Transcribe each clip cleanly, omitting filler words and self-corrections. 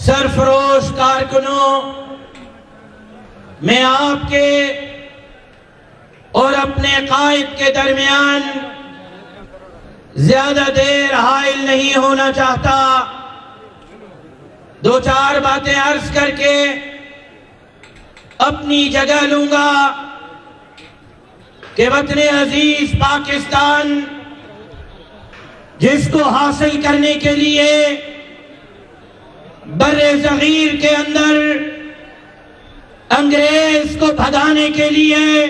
سرفروش کارکنوں، میں آپ کے اور اپنے قائد کے درمیان زیادہ دیر حائل نہیں ہونا چاہتا. دو چار باتیں عرض کر کے اپنی جگہ لوں گا کہ وطن عزیز پاکستان جس کو حاصل کرنے کے لیے بر صغیر کے اندر انگریز کو بھگانے کے لیے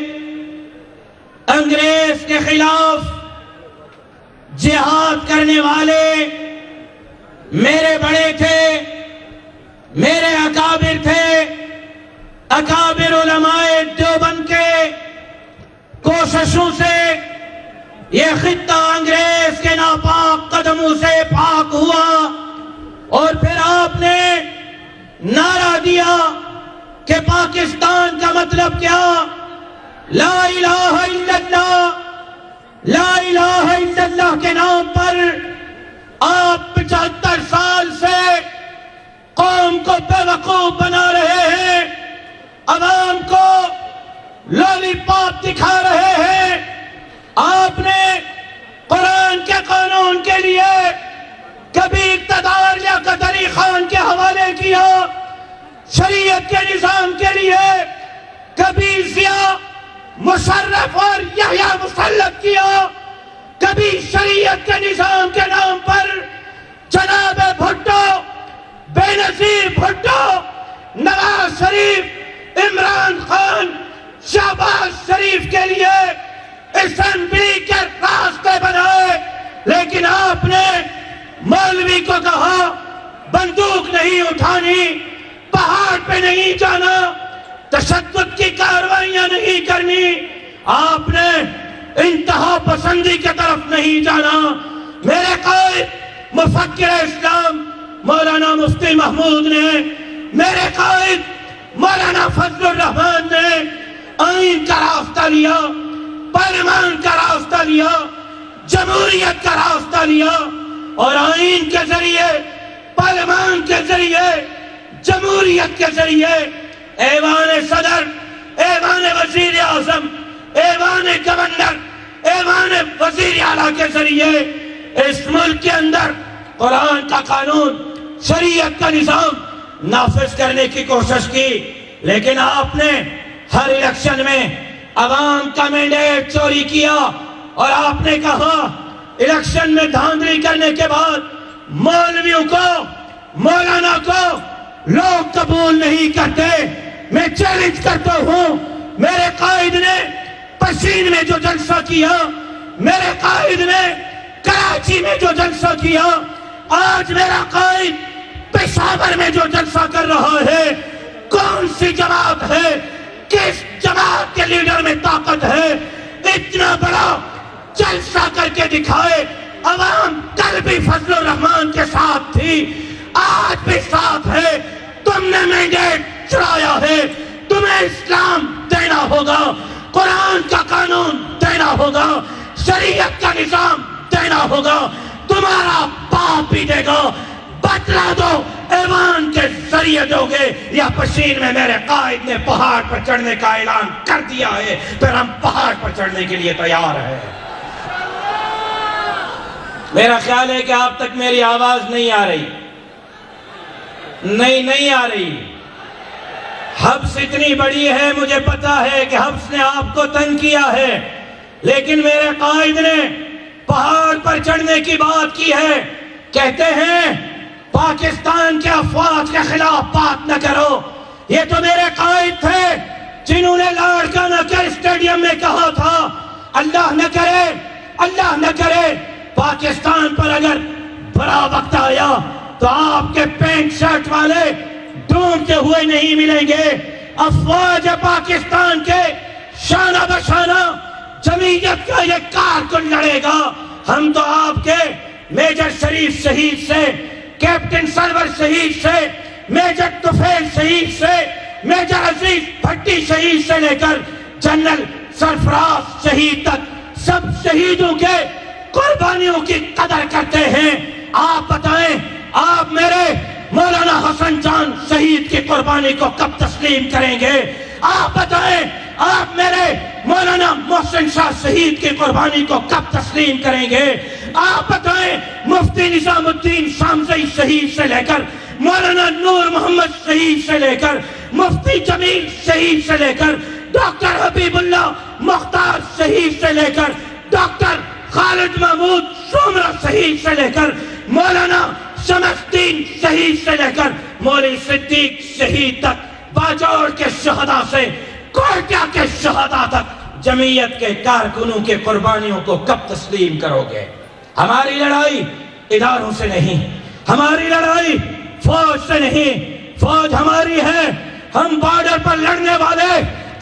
انگریز کے خلاف جہاد کرنے والے میرے بڑے تھے، میرے اکابر تھے، اکابر علماء دیوبند کے کوششوں سے یہ خطہ انگریز کے ناپاک قدموں سے پاک ہوا. اور پھر آپ نے نعرہ دیا کہ پاکستان کا مطلب کیا؟ لا الہ الا اللہ. لا الہ الا اللہ کے نام پر آپ 75 سال سے قوم کو بے وقوف بنا رہے ہیں، عوام کو لالی پاپ دکھا رہے ہیں. آپ نے قرآن کے قانون کے لیے کبھی اقتدار یا قدری خان کے حوالے کیا، شریعت کے نظام کے لیے کبھی ضیاء مشرف اور یحییٰ مسلط کیا، کبھی شریعت کے نظام کے نام پر جناب بھٹو، بے نظیر بھٹو، نواز شریف، عمران خان، شہباز شریف کے لیے اسمبلی کے راستے بنائے. لیکن آپ نے مولوی کو کہا بندوق نہیں اٹھانی، پہاڑ پہ نہیں جانا، تشدد کی کارروائیاں نہیں کرنی، آپ نے انتہا پسندی کی طرف نہیں جانا. میرے قائد مفکر اسلام مولانا مفتی محمود نے، میرے قائد مولانا فضل الرحمان نے آئین کا راستہ لیا، پارلیمان کا راستہ لیا، جمہوریت کا راستہ لیا، اور آئین کے ذریعے، پارلیمان کے ذریعے، جمہوریت کے ذریعے ایوان صدر، ایوان وزیر اعظم، ایوان گورنر، ایوان وزیر اعلیٰ کے ذریعے اس ملک کے اندر قرآن کا قانون، شریعت کا نظام نافذ کرنے کی کوشش کی. لیکن آپ نے ہر الیکشن میں عوام کا مینڈیٹ چوری کیا، اور آپ نے کہا الیکشن میں دھاندلی کرنے کے بعد مولویوں کو، مولانا کو لوگ قبول نہیں کرتے. میں چیلنج کرتا ہوں، میرے قائد نے پشین میں جو جلسہ کیا، میرے قائد نے کراچی میں جو جلسہ کیا، آج میرا قائد پشاور میں جو جلسہ کر رہا ہے، کون سی جماعت ہے، کس جماعت کے لیڈر میں طاقت ہے اتنا بڑا جلسہ کر کے دکھائے؟ عوام کل بھی فضل الرحمان کے ساتھ تھی، آج بھی ساتھ ہے. تم نے مینڈیٹ چرایا ہے، تمہیں اسلام دینا ہوگا، قرآن کا قانون دینا ہوگا، شریعت کا نظام دینا ہوگا، تمہارا باپ بھی دے گا. بدلا دو، ایوان کے ذریعے دو گے یا پشین میں؟ میرے قائد نے پہاڑ پر چڑھنے کا اعلان کر دیا ہے، پھر ہم پہاڑ پر چڑھنے کے لیے تیار ہیں. میرا خیال ہے کہ آپ تک میری آواز نہیں آ رہی. نہیں آ رہی. حبس اتنی بڑی ہے، مجھے پتا ہے کہ حبس نے آپ کو تنگ کیا ہے، لیکن میرے قائد نے پہاڑ پر چڑھنے کی بات کی ہے. کہتے ہیں پاکستان کے افواج کے خلاف بات نہ کرو. یہ تو میرے قائد تھے جنہوں نے لاڑکانہ کے اسٹیڈیم میں کہا تھا اللہ نہ کرے، اللہ نہ کرے پاکستان پر اگر برا وقت آیا تو آپ کے پینٹ شرٹ والے ڈھونڈتے ہوئے نہیں ملیں گے. افواج پاکستان کے شانہ بشانہ جمعیت کا یہ کارکن لڑے گا. ہم تو آپ کے میجر شریف شہید سے، کیپٹن سرور شہید سے، میجر طفیل شہید سے، میجر عزیز بھٹی شہید سے لے کر جنرل سرفراز شہید تک سب شہیدوں کے قربانیوں کی قدر کرتے ہیں. آپ بتائیں، آپ میرے مولانا حسن رمضان شہید کی قربانی کو کب تسلیم کریں گے؟ آپ بتائیں، آپ میرے مولانا محسن شاہ شہید کی قربانی کو کب تسلیم کریں گے؟ آپ بتائیں، مفتی نظام الدین شامزئی شہید سے لے کر مولانا نور محمد شہید سے لے کر مفتی جمیل شہید سے لے کر ڈاکٹر حبیب اللہ مختار شہید سے لے کر ڈاکٹر خالد محمود سومرہ شہید سے لے کر مولانا شمس الدین شہید سے لے کر مولوی صدیق شہید تک، باجوڑ کے شہداء سے کوئٹہ کے شہداء تک جمعیت کے کارکنوں کے قربانیوں کو کب تسلیم کرو گے؟ ہماری لڑائی اداروں سے نہیں، ہماری لڑائی فوج سے نہیں، فوج ہماری ہے، ہم بارڈر پر لڑنے والے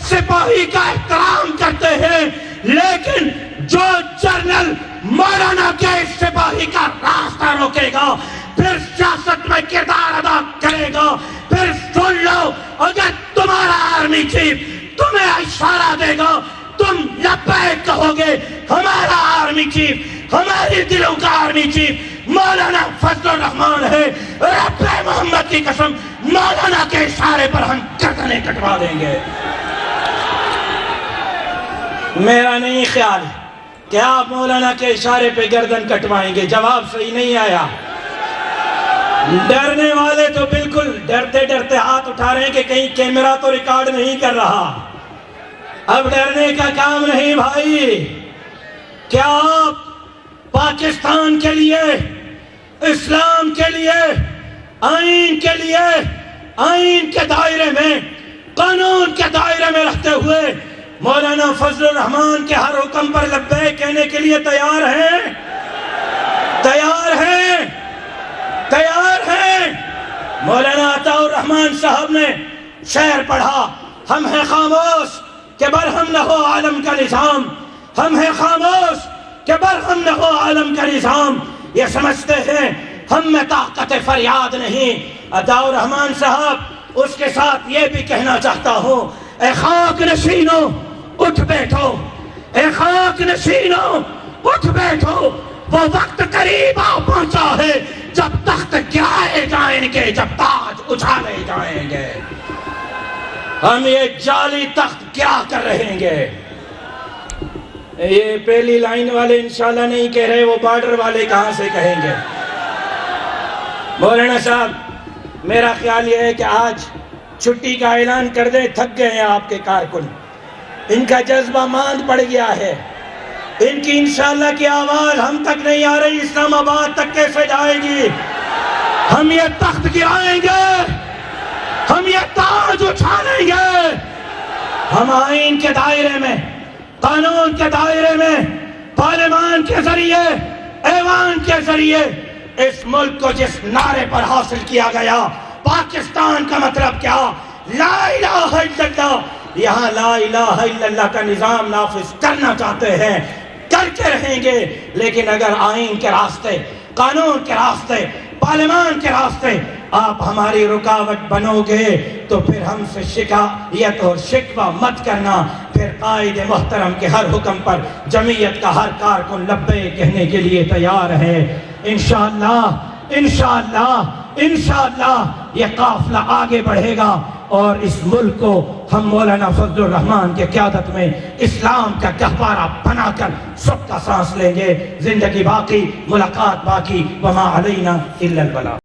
سپاہی کا احترام کرتے ہیں، لیکن جو جنرل مولانا کے سپاہی کا راستہ روکے گا، پھر سیاست میں کردار ادا کرے گا، پھر سن لو، اگر تمہارا آرمی چیف تمہیں اشارہ دے گا تم لبیک کہو گے، ہمارا آرمی چیف، ہماری دلوں کا آرمی چیف مولانا فضل الرحمان ہے، رب محمد کی قسم مولانا کے اشارے پر ہم گردنیں کٹوا دیں گے۔ میرا نہیں خیال کہ آپ مولانا کے اشارے پہ گردن کٹوائیں گے، جواب صحیح نہیں آیا۔ ڈرنے والے تو بالکل ڈرتے ڈرتے ہاتھ اٹھا رہے ہیں کہ کہیں کیمرہ تو ریکارڈ نہیں کر رہا۔ اب ڈرنے کا کام نہیں بھائی، کیا آپ پاکستان کے لیے، اسلام کے لیے، آئین کے لیے، آئین کے دائرے میں، قانون کے دائرے میں رہتے ہوئے مولانا فضل الرحمان کے ہر حکم پر لبیک کہنے کے لیے تیار ہیں؟ تیار ہیں؟ تیار ہیں؟ مولانا عطا الرحمان صاحب نے شعر پڑھا، ہم ہیں خاموش کہ برہم نہ ہو عالم کا نظام، ہم ہیں خاموش کہ برہم نہ ہو عالم کا نظام، یہ سمجھتے ہیں ہم میں طاقت فریاد نہیں۔ عطا الرحمان صاحب اس کے ساتھ یہ بھی کہنا چاہتا ہوں، اے خاک نشینوں اٹھ بیٹھو، اے خاک نشینوں اٹھ بیٹھو، وہ وقت قریب آ پہنچا ہے جب تخت گرائے جائیں گے، جب تاج اچھالے جائیں گے۔ ہم یہ جعلی تخت کیا کر رہیں گے؟ یہ پہلی لائن والے انشاءاللہ نہیں کہہ رہے، وہ بارڈر والے کہاں سے کہیں گے؟ مولانا صاحب، میرا خیال یہ ہے کہ آج چھٹی کا اعلان کر دیں، تھک گئے ہیں آپ کے کارکن، ان کا جذبہ ماند پڑ گیا ہے، ان کی انشاءاللہ کی آواز ہم تک نہیں آ رہی، اسلام آباد تک کیسے جائے گی؟ ہم یہ تخت گرائیں گے، ہم یہ تاج اچھالیں گے، ہم آئین کے دائرے میں، قانون کے دائرے میں، پارلیمان کے ذریعے، ایوان کے ذریعے اس ملک کو جس نعرے پر حاصل کیا گیا، پاکستان کا مطلب کیا؟ لا الہ الا اللہ، یہاں لا الہ الا اللہ کا نظام نافذ کرنا چاہتے ہیں، کر کے رہیں گے، لیکن اگر آئین کے راستے، قانون کے راستے، پارلیمان کے راستے آپ ہماری رکاوٹ بنو گے تو پھر ہم سے شکایت اور شکوہ مت کرنا، پھر قائد محترم کے ہر حکم پر جمعیت کا ہر کارکن لبیک کہنے کے لیے تیار ہے۔ انشاءاللہ انشاءاللہ انشاءاللہ یہ قافلہ آگے بڑھے گا اور اس ملک کو ہم مولانا فضل الرحمان کے قیادت میں اسلام کا گہوارہ بنا کر سکھ کا سانس لیں گے۔ زندگی باقی، ملاقات باقی، وما علینا الا البلاغ۔